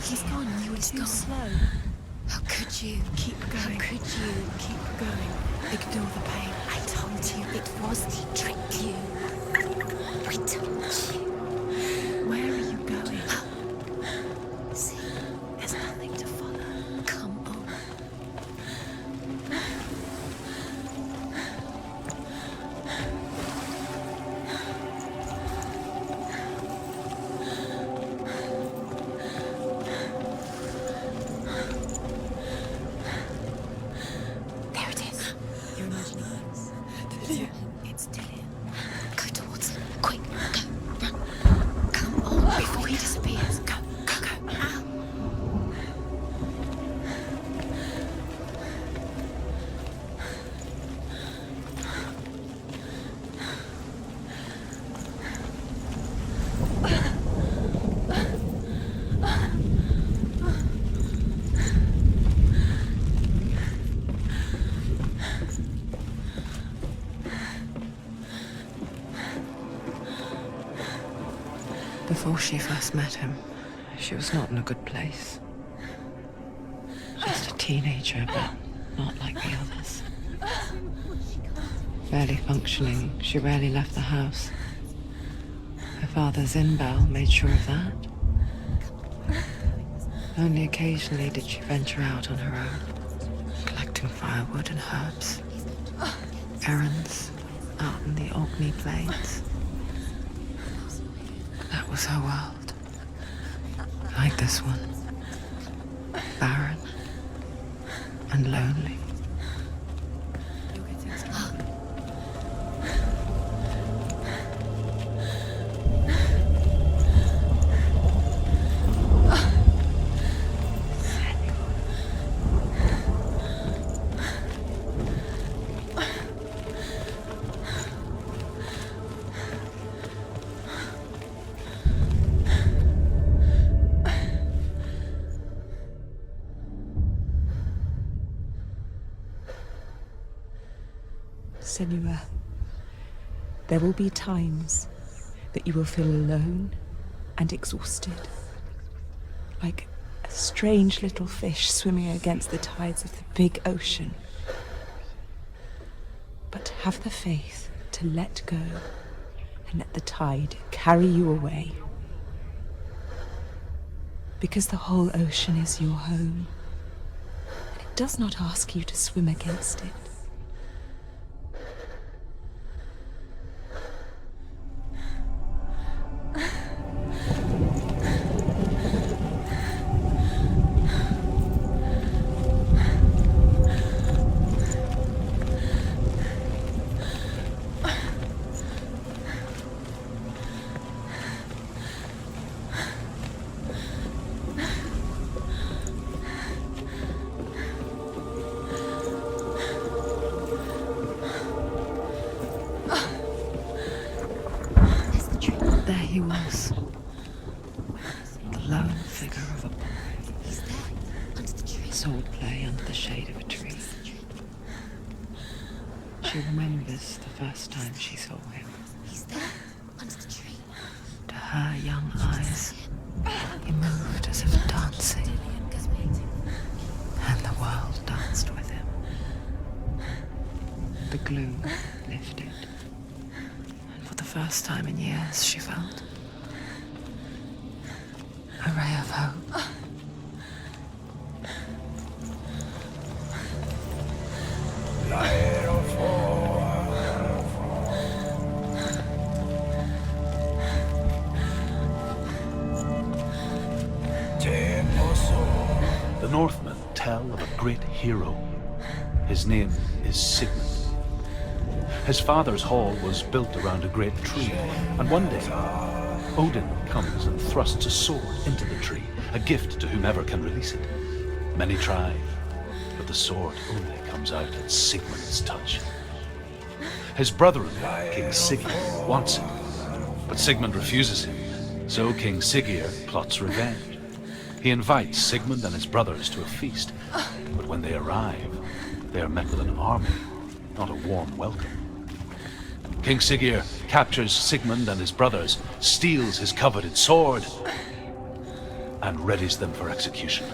He's gone. You were too slow. How could you? Keep going. How could you? Keep going. Ignore the pain. I told you it was he tricked you. I told you. Where are you going? See, There's nothing to follow. come on. There it is. You're imagining things. It's still here. Go towards it. Quick, go, run. Come on, before he disappears. Go, go, go. Ow. Before she first met him, she was not in a good place. Just a teenager, but not like the others. Barely functioning, she rarely left the house. Her father's in-bell made sure of that. Only occasionally did she venture out on her own, collecting firewood and herbs. Errands out in the Orkney Plains. That was her world. Like this one. Barren and lonely. You'll get things done. Senua, there will be times that you will feel alone and exhausted, like a strange little fish swimming against the tides of the big ocean. But have the faith to let go and let the tide carry you away. Because the whole ocean is your home, and it does not ask you to swim against it. There he was. The lone figure of a boy. He's there, under the tree. Sword play under the shade of a tree. She remembers the first time she saw him. He's there, under the tree. To her young eyes, he moved as if dancing, and the world danced with him. The gloom lifted, and for the first time in years she felt a ray of hope. The Northmen tell of a great hero. His name is Sigmund. His father's hall was built around a great tree, and one day Odin comes and thrusts a sword into the tree, a gift to whomever can release it. Many try, but the sword only comes out at Sigmund's touch. His brother-in-law, King Siggeir, wants it, but Sigmund refuses him, so King Siggeir plots revenge. He invites Sigmund and his brothers to a feast, but when they arrive, they are met with an army, not a warm welcome. King Siggeir captures Sigmund and his brothers, steals his coveted sword, and readies them for execution.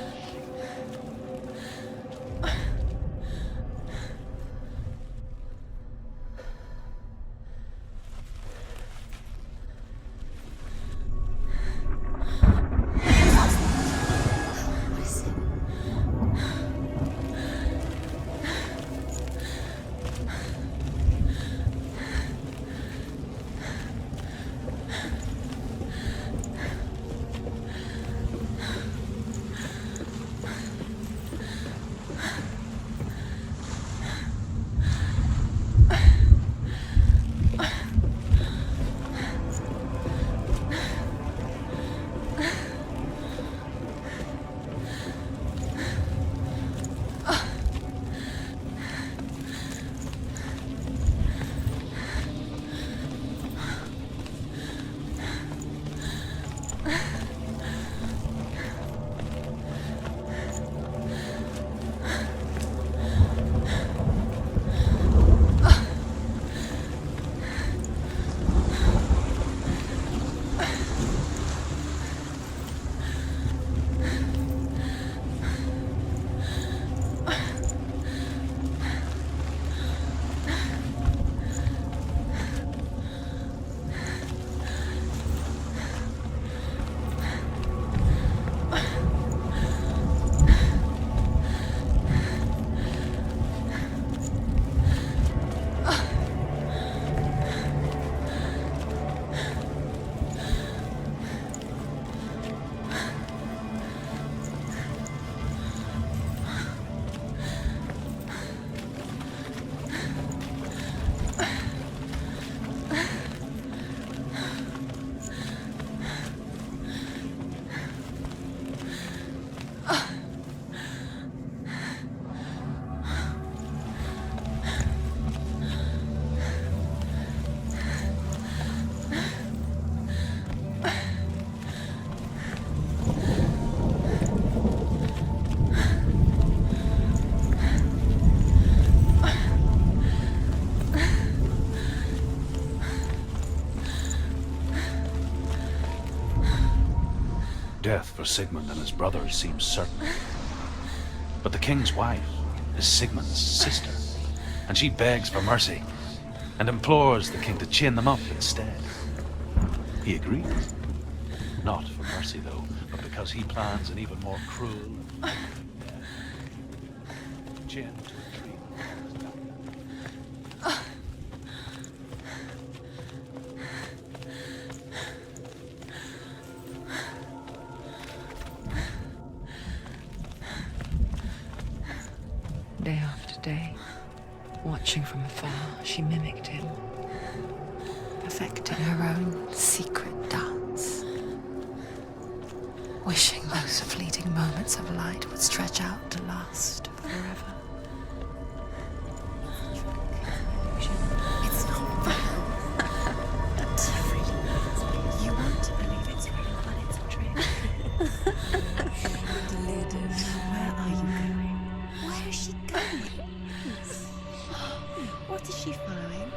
Death for Sigmund and his brothers seems certain. But the king's wife is Sigmund's sister, and she begs for mercy and implores the king to chain them up instead. He agrees. Not for mercy, though, but because he plans an even more cruel and death. Chained to a tree. Day after day, watching from afar, she mimicked him, perfecting her own secret dance, wishing those fleeting moments of light would stretch out to last forever. It's not real. You want to believe it's real, but it's a trick. Where are you going? Where is she going? What is she following?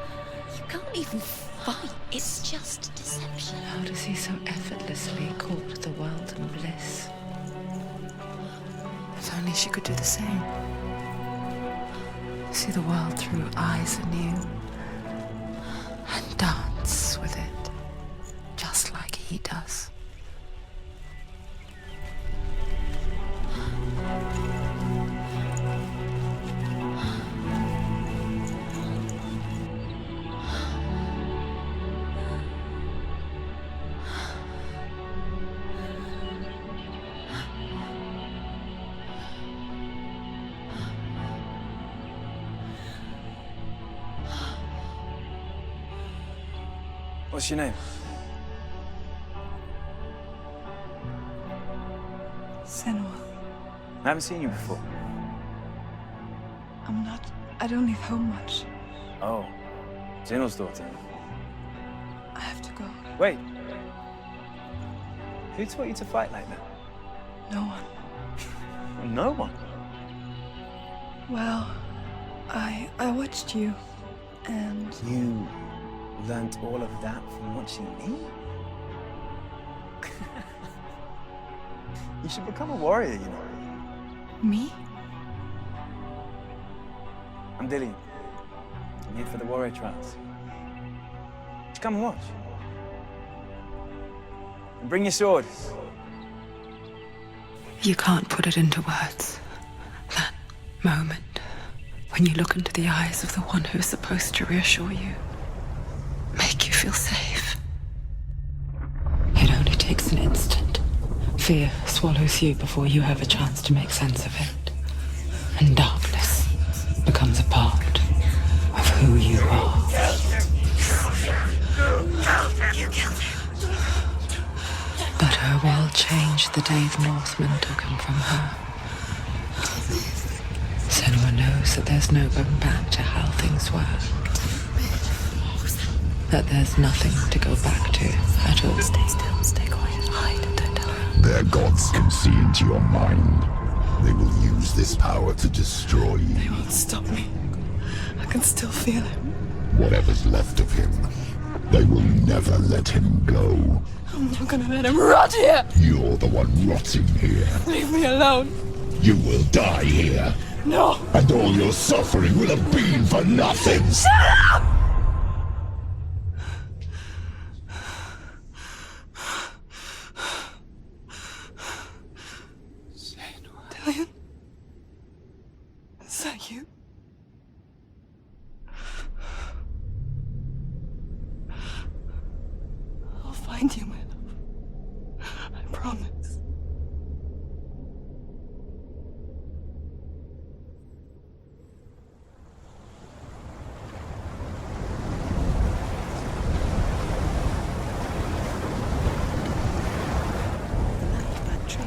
You can't even fight. It's just deception. How does he so effortlessly court the world and bliss? If only she could do the same. See the world through eyes anew and dance with it, just like he does. What's your name? Senua. I haven't seen you before. I don't leave home much. Oh, Zeno's daughter. I have to go. Wait. Who taught you to fight like that? No one. No one. Well, I watched you, and You learned all of that from watching me? You should become a warrior, you know. Me? I'm Dillian. I'm here for the warrior trials. Just come and watch. And bring your sword. You can't put it into words. That moment when you look into the eyes of the one who's supposed to reassure you, make you feel safe. It only takes an instant. Fear swallows you before you have a chance to make sense of it. And darkness becomes a part of who you are. But her world changed the day the Northmen took him from her. Senua knows that there's no going back to how things were. That there's nothing to go back to at all. Stay still, stay quiet, hide, don't tell her. Their gods can see into your mind. They will use this power to destroy They you. won't stop me. I can still feel him. Whatever's left of him, they will never let him go. I'm not gonna let him rot here! You're the one rotting here. Leave me alone! You will die here. No! And all your suffering will have been for nothing. Dillian? Is that you? I'll find you, my love. I promise. That tree.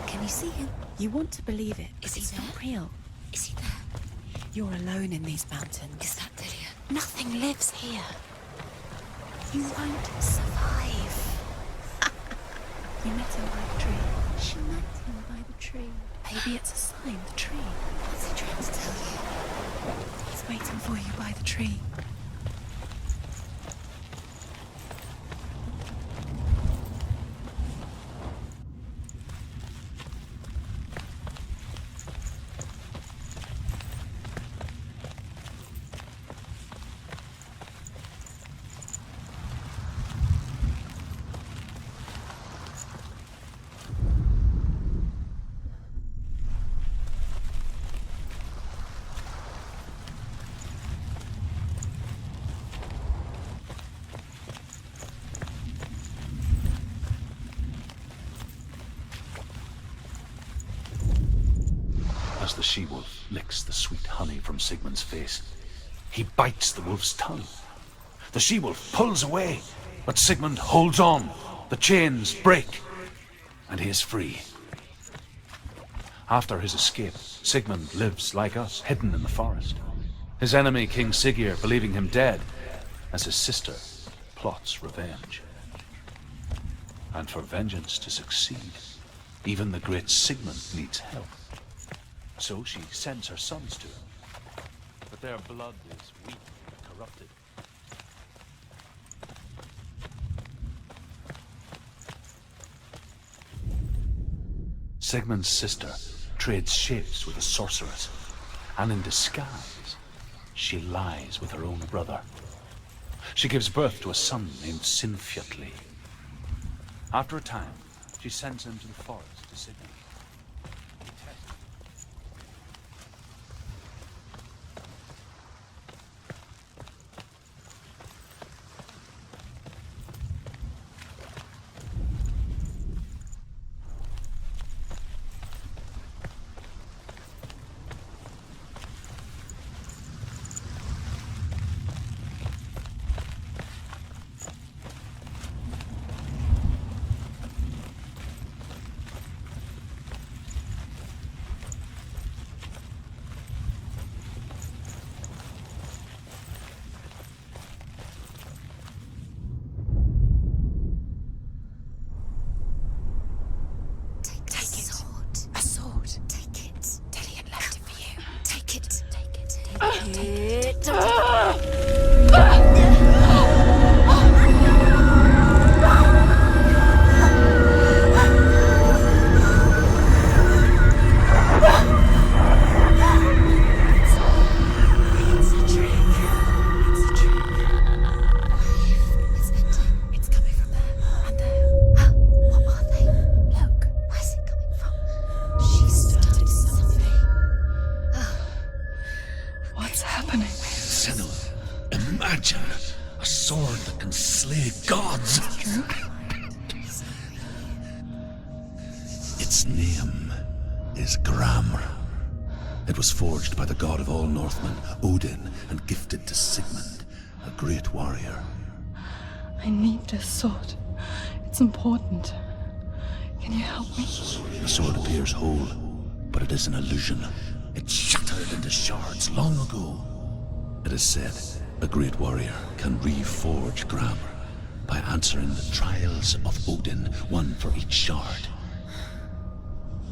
Can you see him? You want to believe it, but he's not real. Is he there? You're alone in these mountains. Is that Dillian? Nothing lives here. You won't survive. You met him by the tree. She met him by the tree. Maybe it's a sign, the tree. What's he trying to tell you? He's waiting for you by the tree. As the she-wolf licks the sweet honey from Sigmund's face, he bites the wolf's tongue. The she-wolf pulls away, but Sigmund holds on. The chains break, and he is free. After his escape, Sigmund lives like us, hidden in the forest. His enemy, King Siggeir, believing him dead, as his sister plots revenge. And for vengeance to succeed, even the great Sigmund needs help. So she sends her sons to him. But their blood is weak and corrupted. Sigmund's sister trades shapes with a sorceress, and in disguise, she lies with her own brother. She gives birth to a son named Sinfjotli. After a time, she sends him to the forest to Sigmund. imagine a sword that can slay gods. Its name is Gramr. It was forged by the god of all Northmen, Odin, and gifted to Sigmund, a great warrior. I need this sword. It's important. Can you help me? The sword appears whole, but it is an illusion. It shattered into shards long ago. It is said a great warrior can reforge Gramr by answering the trials of Odin, one for each shard.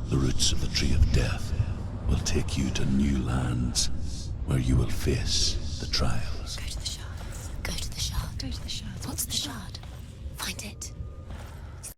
The roots of the Tree of Death will take you to new lands where you will face the trials. Go to the shard. Go to the shard. Go to the shard. What's the shard? Find it.